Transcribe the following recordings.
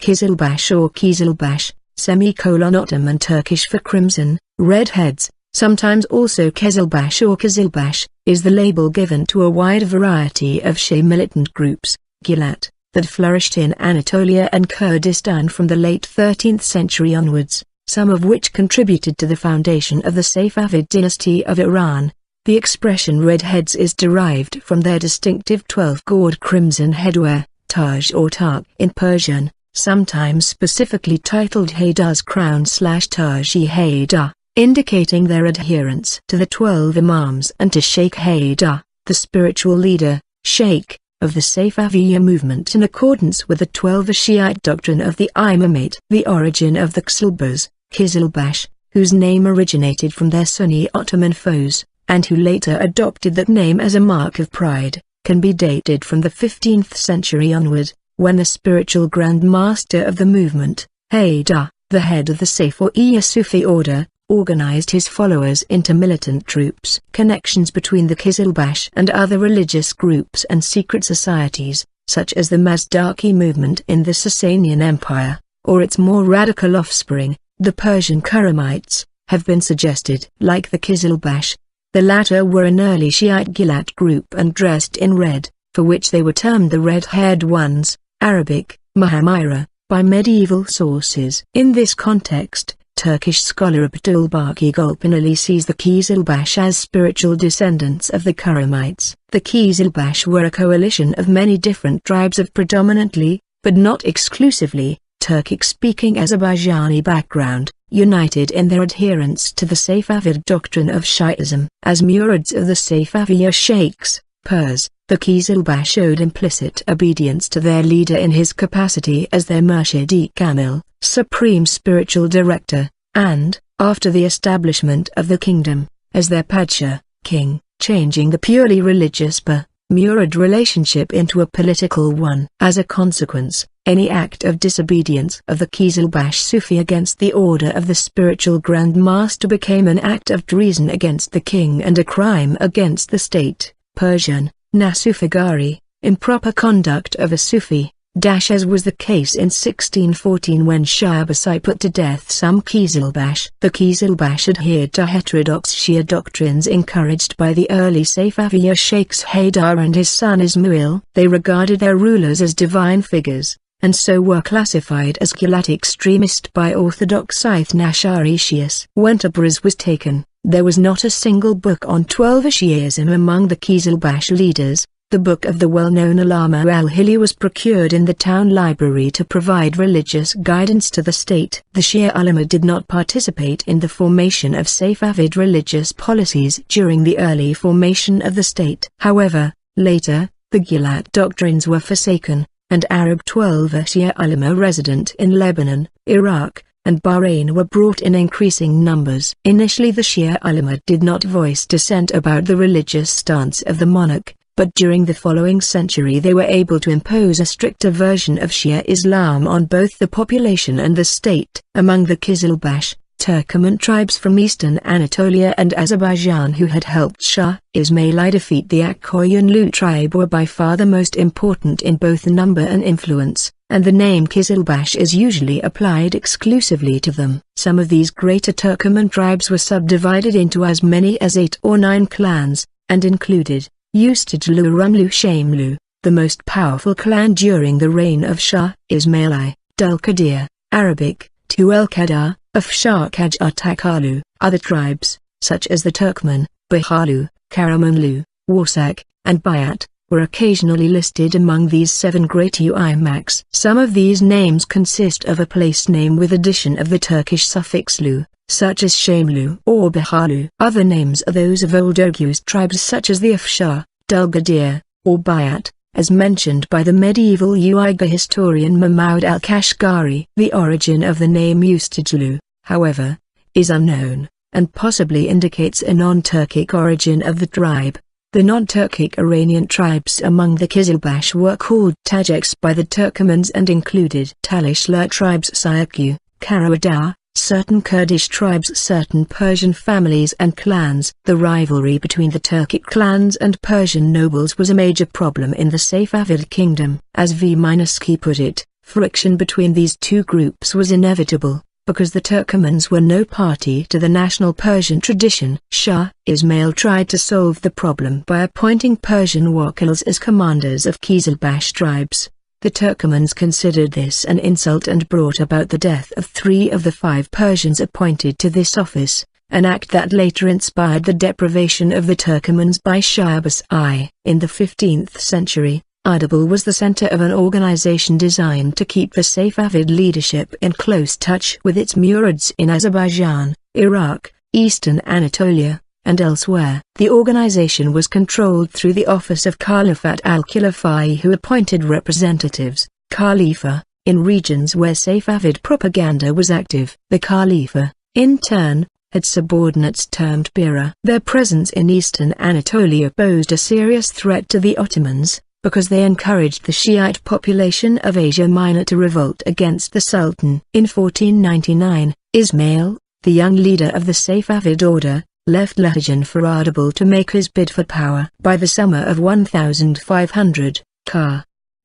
Qizilbash or Qizilbash, Ottoman Turkish for crimson, red heads, sometimes also Qezelbash or Qizilbash, is the label given to a wide variety of Shii militant groups, ghulāt, that flourished in Anatolia and Kurdistan from the late 13th century onwards, some of which contributed to the foundation of the Safavid dynasty of Iran. The expression red heads is derived from their distinctive 12-gored crimson headwear, Taj or Tarq in Persian, sometimes specifically titled Haydar's crown/Taj-i-Haydar, indicating their adherence to the 12 Imams and to Sheikh Haydar, the spiritual leader, Sheikh, of the Safaviya movement in accordance with the Twelver Shiite doctrine of the Imamate. The origin of the Qizilbash, whose name originated from their Sunni Ottoman foes, and who later adopted that name as a mark of pride, can be dated from the 15th century onward, when the spiritual Grand Master of the movement, Haydar, the head of the Safaviya Sufi order, organized his followers into militant troops. Connections between the Qizilbash and other religious groups and secret societies, such as the Mazdaki movement in the Sasanian Empire, or its more radical offspring, the Persian Karamites, have been suggested. Like the Qizilbash, the latter were an early Shiite ghulāt group and dressed in red, for which they were termed the red-haired ones, Arabic, Mahamira, by medieval sources. In this context, Turkish scholar Abdulbaki Gulpinali sees the Qizilbash as spiritual descendants of the Karamites. The Qizilbash were a coalition of many different tribes of predominantly, but not exclusively, Turkic-speaking Azerbaijani background, united in their adherence to the Safavid doctrine of Shiism. As murids of the Safaviya sheikhs, Purs, the Qizilbash showed implicit obedience to their leader in his capacity as their Murshid-i-Kamil, supreme spiritual director, and, after the establishment of the kingdom, as their Padshah, king, changing the purely religious murid relationship into a political one. As a consequence, any act of disobedience of the Qizilbash Sufi against the order of the spiritual Grand Master became an act of treason against the king and a crime against the state. Persian, Nasufagari, improper conduct of a Sufi, as was the case in 1614 when Shah Abbasi put to death some Qizilbash. The Qizilbash adhered to heterodox Shia doctrines encouraged by the early Safaviya sheikhs Haydar and his son Ismail. They regarded their rulers as divine figures, and so were classified as ghulāt extremist by orthodox Ithna Ashari Shias. When Tabriz was taken, there was not a single book on Twelver Shi'ism among the Qizilbash leaders. The book of the well-known Allama al-Hilli was procured in the town library to provide religious guidance to the state. The Shia ulama did not participate in the formation of Safavid religious policies during the early formation of the state. However, later, the ghulāt doctrines were forsaken, and Arab Twelver Shia ulama resident in Lebanon, Iraq, and Bahrain were brought in increasing numbers. Initially the Shia ulama did not voice dissent about the religious stance of the monarch, but during the following century they were able to impose a stricter version of Shia Islam on both the population and the state. Among the Qizilbash, Turkoman tribes from eastern Anatolia and Azerbaijan who had helped Shah Ismail defeat the Akkoyunlu tribe were by far the most important in both number and influence, and the name Qizilbash is usually applied exclusively to them. Some of these greater Turkoman tribes were subdivided into as many as 8 or 9 clans, and included Ustajlu Rumlu Shamlu, the most powerful clan during the reign of Shah Ismail I, Dulkadir, Arabic, Tuel-Kadar, Afshar-Kaj Takalu. Other tribes, such as the Turkmen, Bahalu, Karamanlu, Warsak, and Bayat, were occasionally listed among these 7 great Uimaks. Some of these names consist of a place name with addition of the Turkish suffix lu, such as Shamlu or Bahalu. Other names are those of Old Oghuz tribes such as the Afshar, Dulgadir, or Bayat, as mentioned by the medieval Uighur historian Mahmoud al-Kashgari. The origin of the name Ustajlu, however, is unknown, and possibly indicates a non-Turkic origin of the tribe. The non-Turkic Iranian tribes among the Qizilbash were called Tajiks by the Turkomans and included Talishla tribes Sayku, Karawadar, certain Kurdish tribes, certain Persian families and clans. The rivalry between the Turkic clans and Persian nobles was a major problem in the Safavid kingdom. As V. Ski put it, Friction between these two groups was inevitable, because the Turkomans were no party to the national Persian tradition. Shah Ismail tried to solve the problem by appointing Persian wakils as commanders of Qizilbash tribes. The Turkomans considered this an insult and brought about the death of 3 of the 5 Persians appointed to this office, an act that later inspired the deprivation of the Turkomans by Shah Abbas I. In the 15th century, Erbil was the center of an organization designed to keep the Safavid leadership in close touch with its murids in Azerbaijan, Iraq, Eastern Anatolia, and elsewhere. The organization was controlled through the office of Khalifat al-Khilafai, who appointed representatives, Khalifa, in regions where Safavid propaganda was active. The Khalifa, in turn, had subordinates termed Bira. Their presence in Eastern Anatolia posed a serious threat to the Ottomans, because they encouraged the Shiite population of Asia Minor to revolt against the Sultan. In 1499, Ismail, the young leader of the Safavid order, left Lahajan for Erbil to make his bid for power. By the summer of 1500,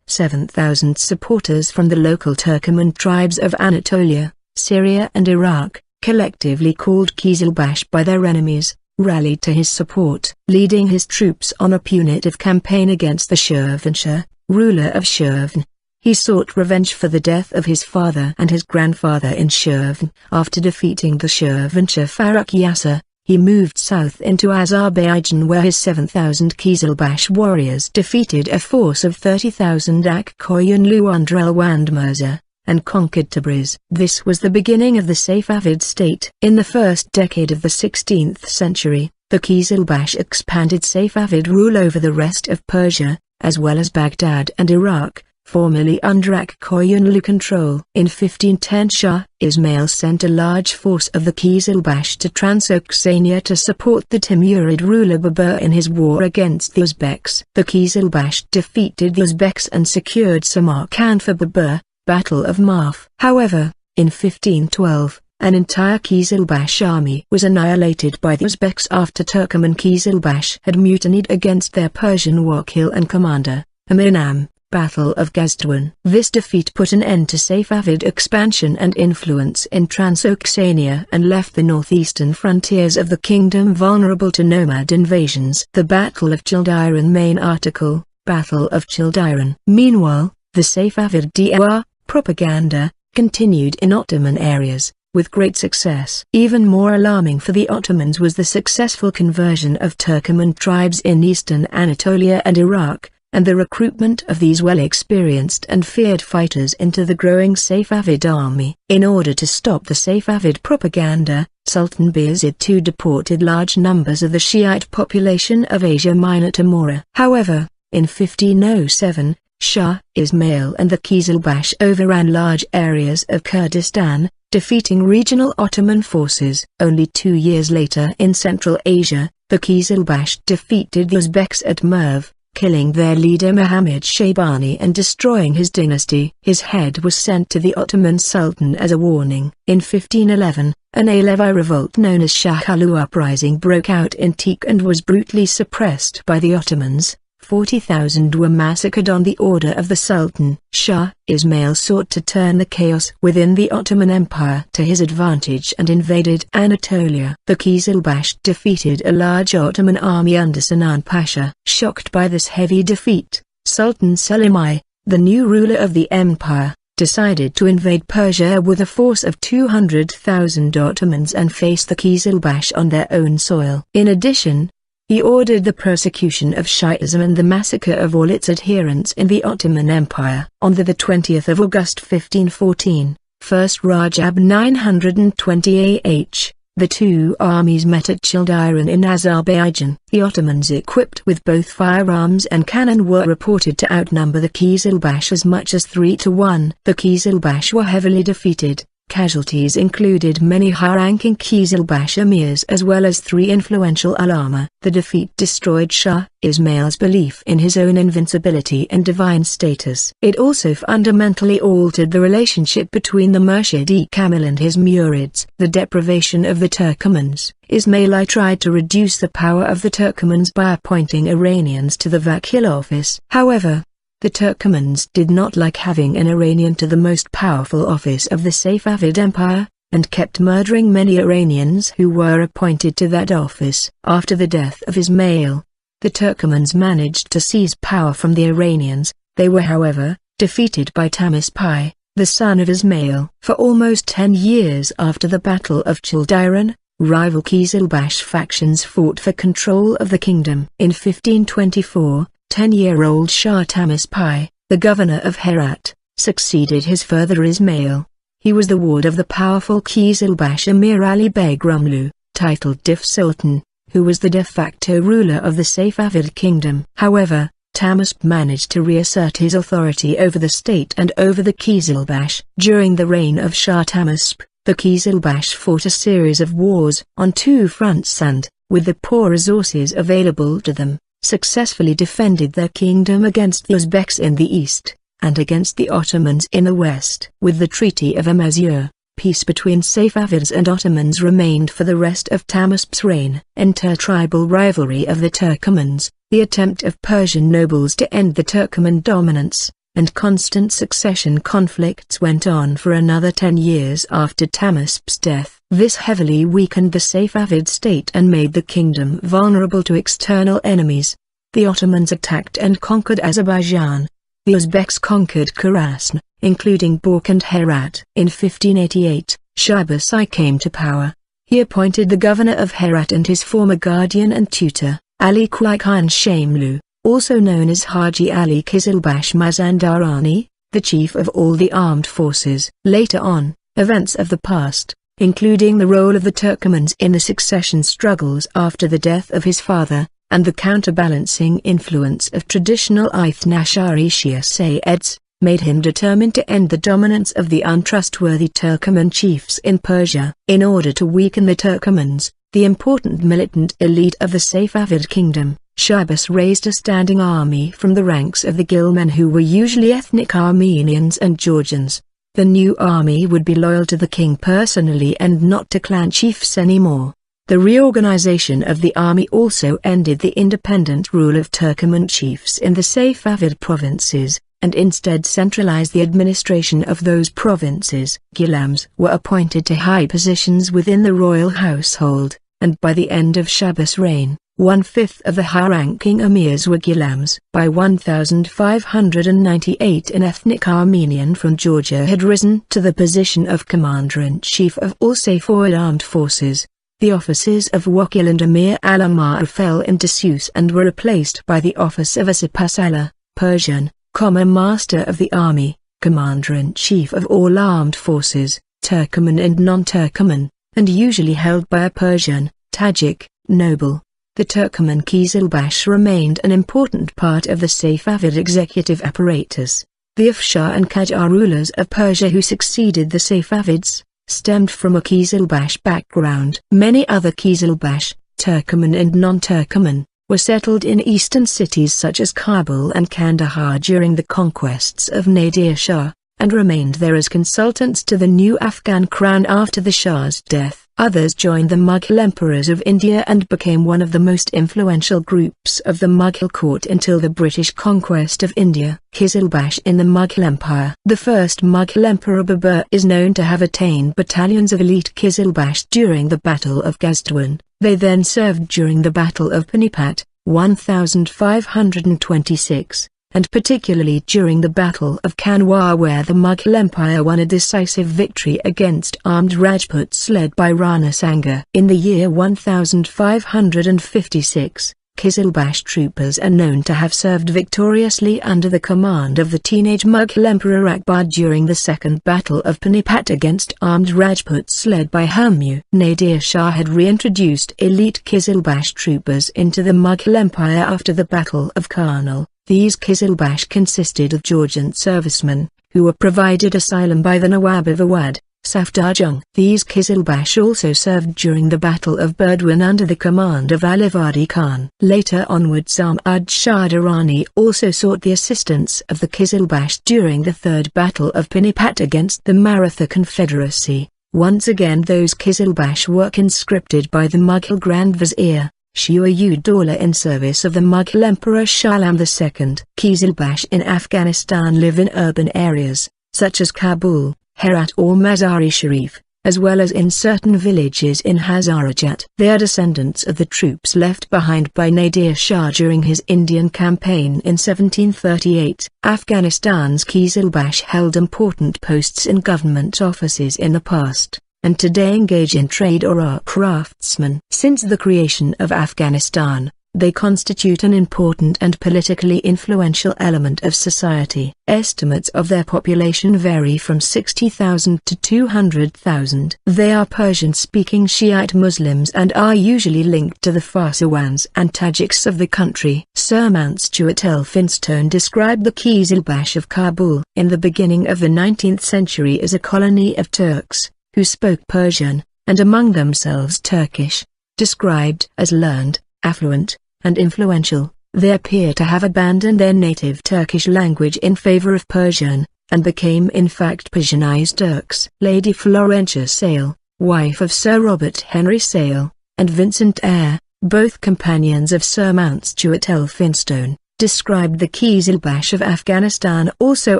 7,000 supporters from the local Turkoman tribes of Anatolia, Syria and Iraq, collectively called Qizilbash by their enemies, rallied to his support. Leading his troops on a punitive campaign against the Shirvanshah, ruler of Shirvan, he sought revenge for the death of his father and his grandfather in Shirvan. After defeating the Shirvanshah Farrukh Yasser, he moved south into Azerbaijan, where his 7,000 Qizilbash warriors defeated a force of 30,000 Akkoyunlu under Elwand Mirza, and conquered Tabriz. This was the beginning of the Safavid state. In the first decade of the 16th century, the Qizilbash expanded Safavid rule over the rest of Persia, as well as Baghdad and Iraq, formerly under Akkoyunlu control. In 1510, Shah Ismail sent a large force of the Qizilbash to Transoxania to support the Timurid ruler Babur in his war against the Uzbeks. The Qizilbash defeated the Uzbeks and secured Samarkand for Babur, Battle of Marf. However, in 1512, an entire Qizilbash army was annihilated by the Uzbeks after Turkoman Qizilbash had mutinied against their Persian wakil and commander, Aminam. Battle of Gaztuan. This defeat put an end to Safavid expansion and influence in Transoxania and left the northeastern frontiers of the kingdom vulnerable to nomad invasions. The Battle of Childiran. Main article, Battle of Childiran. Meanwhile, the Safavid Dawah propaganda continued in Ottoman areas, with great success. Even more alarming for the Ottomans was the successful conversion of Turkoman tribes in eastern Anatolia and Iraq, and the recruitment of these well-experienced and feared fighters into the growing Safavid army. In order to stop the Safavid propaganda, Sultan Bayezid II deported large numbers of the Shiite population of Asia Minor to Mora. However, in 1507, Shah Ismail and the Qizilbash overran large areas of Kurdistan, defeating regional Ottoman forces. Only 2 years later in Central Asia, the Qizilbash defeated the Uzbeks at Merv, killing their leader Muhammad Shaybani and destroying his dynasty. His head was sent to the Ottoman Sultan as a warning. In 1511, an Alevi revolt known as Shahkalu uprising broke out in Teak and was brutally suppressed by the Ottomans. 40,000 were massacred on the order of the Sultan. Shah Ismail sought to turn the chaos within the Ottoman Empire to his advantage and invaded Anatolia. The Qizilbash defeated a large Ottoman army under Sinan Pasha. Shocked by this heavy defeat, Sultan Selim I, the new ruler of the empire, decided to invade Persia with a force of 200,000 Ottomans and face the Qizilbash on their own soil. In addition, he ordered the persecution of Shi'ism and the massacre of all its adherents in the Ottoman Empire. On the 20th of August 1514, 1st Rajab 920 AH, the two armies met at Childiran in Azerbaijan. The Ottomans, equipped with both firearms and cannon, were reported to outnumber the Qizilbash as much as 3 to 1. The Qizilbash were heavily defeated. Casualties included many high-ranking Qizilbash emirs as well as 3 influential ulama. The defeat destroyed Shah Ismail's belief in his own invincibility and divine status. It also fundamentally altered the relationship between the Murshid-e Kamil and his murids. The deprivation of the Turkomans. Ismail I tried to reduce the power of the Turkomans by appointing Iranians to the Vakil office. However, The Turkomans did not like having an Iranian to the most powerful office of the Safavid Empire, and kept murdering many Iranians who were appointed to that office. After the death of Ismail, the Turkomans managed to seize power from the Iranians. They were, however, defeated by Tahmasp, the son of Ismail. For almost 10 years after the Battle of Childiran, rival Qizilbash factions fought for control of the kingdom. In 1524, 10-year-old Shah Tahmasp, the governor of Herat, succeeded his father Ismail. He was the ward of the powerful Qizilbash Emir Ali Beg Rumlu, titled Dif Sultan, who was the de facto ruler of the Safavid kingdom. However, Tahmasp managed to reassert his authority over the state and over the Qizilbash. During the reign of Shah Tahmasp, the Qizilbash fought a series of wars on two fronts and, with the poor resources available to them, successfully defended their kingdom against the Uzbeks in the east, and against the Ottomans in the west. With the Treaty of Amasya, peace between Safavids and Ottomans remained for the rest of Tahmasp's reign. Intertribal rivalry of the Turkomans, the attempt of Persian nobles to end the Turkoman dominance, and constant succession conflicts went on for another 10 years after Tahmasp's death. This heavily weakened the Safavid state and made the kingdom vulnerable to external enemies. The Ottomans attacked and conquered Azerbaijan. The Uzbeks conquered Khorassan, including Balkh and Herat. In 1588, Qizilbash came to power. He appointed the governor of Herat and his former guardian and tutor, Ali Quli Khan Shamlu, also known as Haji Ali Qizilbash Mazandarani, the chief of all the armed forces. Later on, events of the past, including the role of the Turkomans in the succession struggles after the death of his father, and the counterbalancing influence of traditional Ithnashari Shia Sayyids, made him determined to end the dominance of the untrustworthy Turkoman chiefs in Persia. In order to weaken the Turkomans, the important militant elite of the Safavid kingdom, Qizilbash raised a standing army from the ranks of the Ghilman, who were usually ethnic Armenians and Georgians. The new army would be loyal to the king personally and not to clan chiefs anymore. The reorganization of the army also ended the independent rule of Turkoman chiefs in the Safavid provinces, and instead centralized the administration of those provinces. Ghilams were appointed to high positions within the royal household, and by the end of Qizilbash's reign, 1/5 of the high-ranking emirs were Ghilams. By 1598, an ethnic Armenian from Georgia had risen to the position of commander-in-chief of all Safavid armed forces. The offices of Wakil and Emir al-Amar fell in disuse and were replaced by the office of a Sepahsalar, Persian, master of the army, commander-in-chief of all armed forces, Turkoman and non-Turkoman, and usually held by a Persian, Tajik, noble. The Turkoman Qizilbash remained an important part of the Safavid executive apparatus. The Afshar and Qajar rulers of Persia who succeeded the Safavids, stemmed from a Qizilbash background. Many other Qizilbash, Turkoman and non-Turkoman, were settled in eastern cities such as Kabul and Kandahar during the conquests of Nadir Shah, and remained there as consultants to the new Afghan crown after the Shah's death. Others joined the Mughal emperors of India and became one of the most influential groups of the Mughal court until the British conquest of India. Qizilbash in the Mughal Empire. The first Mughal emperor Babur is known to have attained battalions of elite Qizilbash during the Battle of Gazduan. They then served during the Battle of Panipat, 1526. And particularly during the Battle of Kanwar, where the Mughal Empire won a decisive victory against armed Rajputs led by Rana Sanga. In the year 1556, Qizilbash troopers are known to have served victoriously under the command of the teenage Mughal Emperor Akbar during the Second Battle of Panipat against armed Rajputs led by Hummu. Nadir Shah had reintroduced elite Qizilbash troopers into the Mughal Empire after the Battle of Karnal. These Qizilbash consisted of Georgian servicemen, who were provided asylum by the Nawab of Awadh, Safdarjung. These Qizilbash also served during the Battle of Burdwan under the command of Alivadi Khan. Later onwards Ahmad Shah Durrani also sought the assistance of the Qizilbash during the Third Battle of Panipat against the Maratha Confederacy. Once again those Qizilbash were conscripted by the Mughal Grand Vizier, Shii in service of the Mughal Emperor Shah Alam II. Qizilbash in Afghanistan live in urban areas, such as Kabul, Herat or Mazar-e Sharif, as well as in certain villages in Hazarajat. They are descendants of the troops left behind by Nadir Shah during his Indian campaign in 1738. Afghanistan's Qizilbash held important posts in government offices in the past, and today engage in trade or are craftsmen. Since the creation of Afghanistan, they constitute an important and politically influential element of society. Estimates of their population vary from 60,000 to 200,000. They are Persian-speaking Shiite Muslims and are usually linked to the Farsawans and Tajiks of the country. Sir Mountstuart Elphinstone described the Qizilbash of Kabul in the beginning of the 19th century as a colony of Turks, who spoke Persian, and among themselves Turkish. Described as learned, affluent, and influential, they appear to have abandoned their native Turkish language in favor of Persian, and became in fact Persianized Turks. Lady Florentia Sale, wife of Sir Robert Henry Sale, and Vincent Eyre, both companions of Sir Mountstuart Elphinstone, described the Qizilbash of Afghanistan also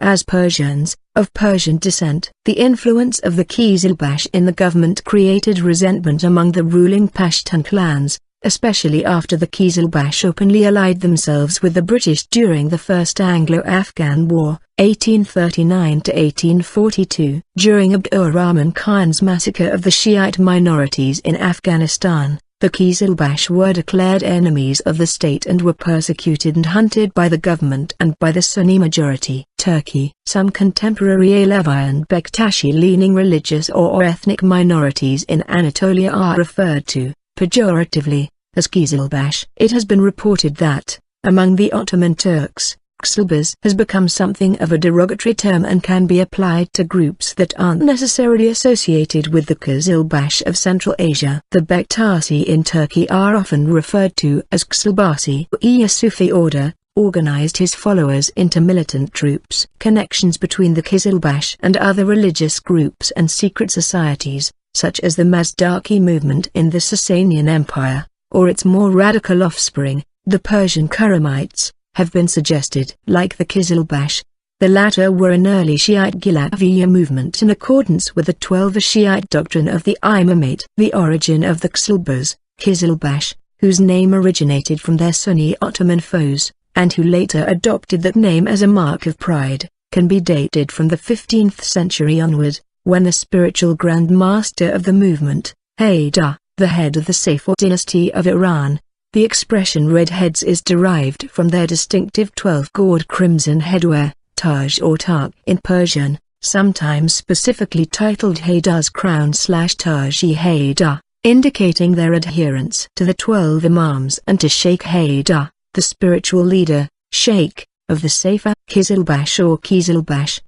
as Persians, of Persian descent. The influence of the Qizilbash in the government created resentment among the ruling Pashtun clans, especially after the Qizilbash openly allied themselves with the British during the First Anglo-Afghan War, 1839–1842. During Abdur-Rahman Khan's massacre of the Shiite minorities in Afghanistan, the Qizilbash were declared enemies of the state and were persecuted and hunted by the government and by the Sunni majority. Turkey. Some contemporary Alevi and Bektashi-leaning religious or ethnic minorities in Anatolia are referred to, pejoratively, as Qizilbash. It has been reported that, among the Ottoman Turks, Qezelbash has become something of a derogatory term and can be applied to groups that aren't necessarily associated with the Qizilbash of Central Asia. The Bektashi in Turkey are often referred to as Qezelbashi. A Sufi order organized his followers into militant troops. Connections between the Qizilbash and other religious groups and secret societies, such as the Mazdaki movement in the Sasanian Empire, or its more radical offspring, the Persian Karamites, have been suggested. Like the Qizilbash, the latter were an early Shiite ghulāt movement in accordance with the Twelver Shiite doctrine of the Imamate. The origin of the Qizilbash, whose name originated from their Sunni Ottoman foes, and who later adopted that name as a mark of pride, can be dated from the 15th century onward, when the spiritual Grand Master of the movement, Haydar, the head of the Safavid dynasty of Iran. The expression red heads is derived from their distinctive 12-gored crimson headwear, Taj or Taq in Persian, sometimes specifically titled Haydar's crown/Taj-e-Haydar, indicating their adherence to the 12 Imams and to Sheikh Haydar, the spiritual leader, Sheikh, of the Safa. Qizilbash or Qizilbash,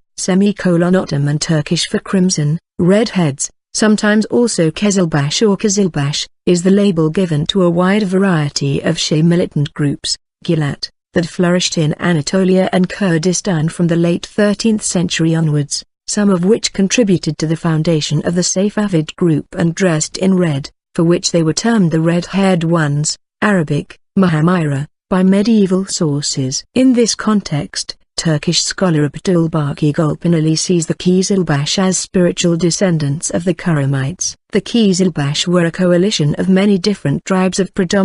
Ottoman Turkish for crimson, red heads, sometimes also Qezelbash or Qizilbash, is the label given to a wide variety of Shii militant groups, ghulāt, that flourished in Anatolia and Kurdistan from the late 13th century onwards, some of which contributed to the foundation of the Safavid group and dressed in red, for which they were termed the red-haired ones, Arabic, Mahamira, by medieval sources. In this context, Turkish scholar Abdülbaki Gülpınarlı sees the Qizilbash as spiritual descendants of the Karamites. The Qizilbash were a coalition of many different tribes of predominant